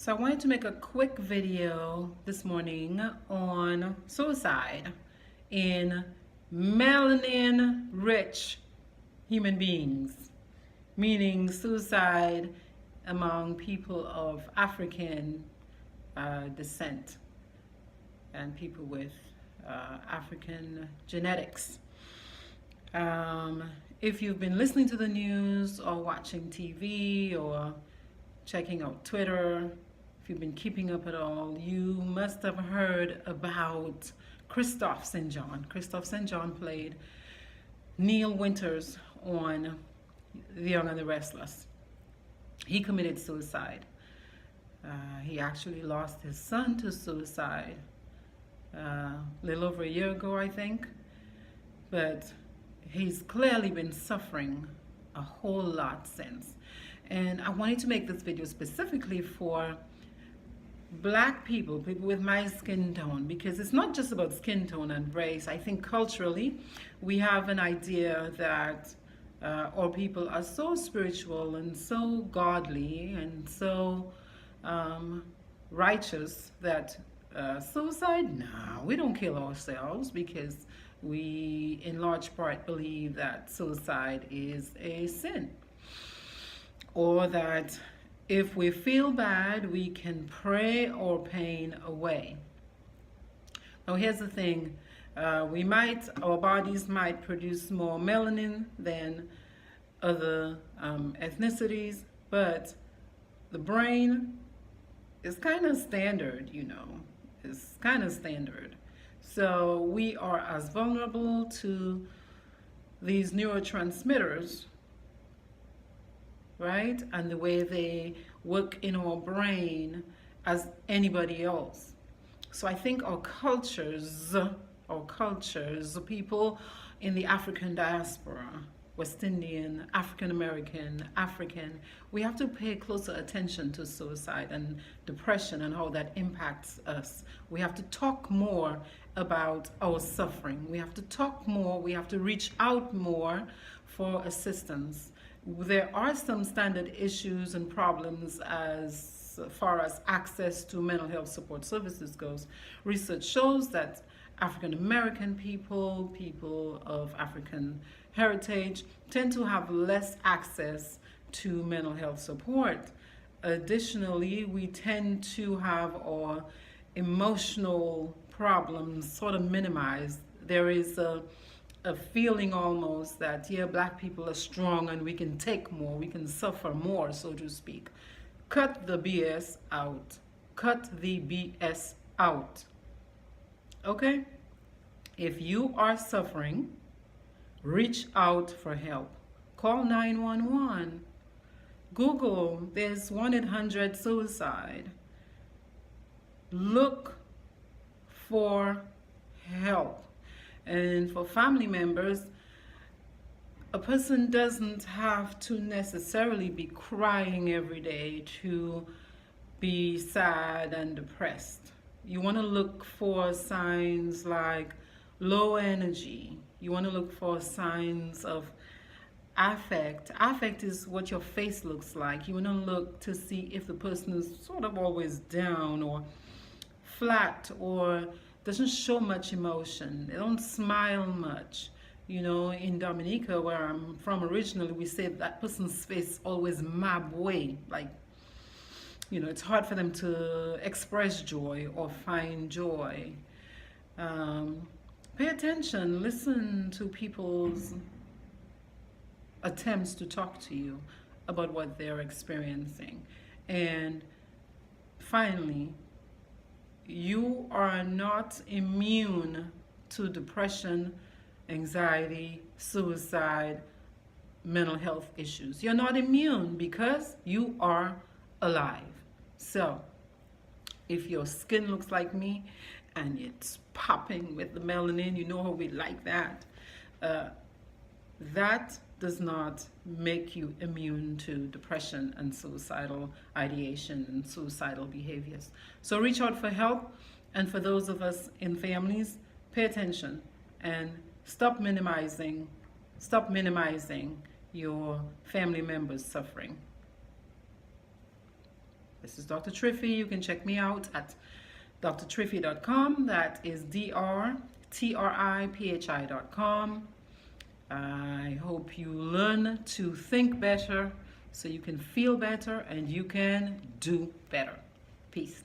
So I wanted to make a quick video this morning on suicide in melanin-rich human beings, meaning suicide among people of African descent and people with African genetics. If you've been listening to the news or watching TV or checking out Twitter, if you've been keeping up at all, you must have heard about Kristoff St John. Kristoff St John played Neil Winters on The Young and the Restless. He committed suicide. He actually lost his son to suicide a little over a year ago, I think. But he's clearly been suffering a whole lot since. And I wanted to make this video specifically for Black people, people with my skin tone, because it's not just about skin tone and race. I think culturally we have an idea that our people are so spiritual and so godly and so righteous that suicide, nah, we don't kill ourselves, because we in large part believe that suicide is a sin, or that if we feel bad, we can pray our pain away. Now here's the thing, our bodies might produce more melanin than other ethnicities, but the brain is kind of standard, it's kind of standard. So we are as vulnerable to these neurotransmitters, right, and the way they work in our brain as anybody else. So I think our cultures, people in the African diaspora, West Indian, African American, African, we have to pay closer attention to suicide and depression and how that impacts us. We have to talk more about our suffering. We have to talk more, we have to reach out more for assistance. There are some standard issues and problems as far as access to mental health support services goes. Research shows that African American people, people of African heritage, tend to have less access to mental health support. Additionally, we tend to have our emotional problems sort of minimized. There is a feeling almost that, yeah, Black people are strong and we can take more, we can suffer more, so to speak. Cut the BS out. Cut the BS out. Okay? If you are suffering, reach out for help. Call 911. Google, there's 1-800-SUICIDE. Look for help. And for family members, a person doesn't have to necessarily be crying every day to be sad and depressed. You want to look for signs like low energy. You want to look for signs of affect. Affect is what your face looks like. You want to look to see if the person is sort of always down or flat or doesn't show much emotion. They don't smile much. In Dominica, where I'm from originally, we say that person's face always mabwe, like, it's hard for them to express joy or find joy. Pay attention, listen to people's attempts to talk to you about what they're experiencing. And finally, you are not immune to depression, anxiety, suicide, mental health issues. You're not immune because you are alive. So, if your skin looks like me and it's popping with the melanin, you know how we like that. That does not make you immune to depression and suicidal ideation and suicidal behaviors. So reach out for help, and for those of us in families, pay attention and stop minimizing your family members' suffering. This is Dr. Triffy. You can check me out at drtriffy.com. That is drtriphi.com. I hope you learn to think better so you can feel better and you can do better. Peace.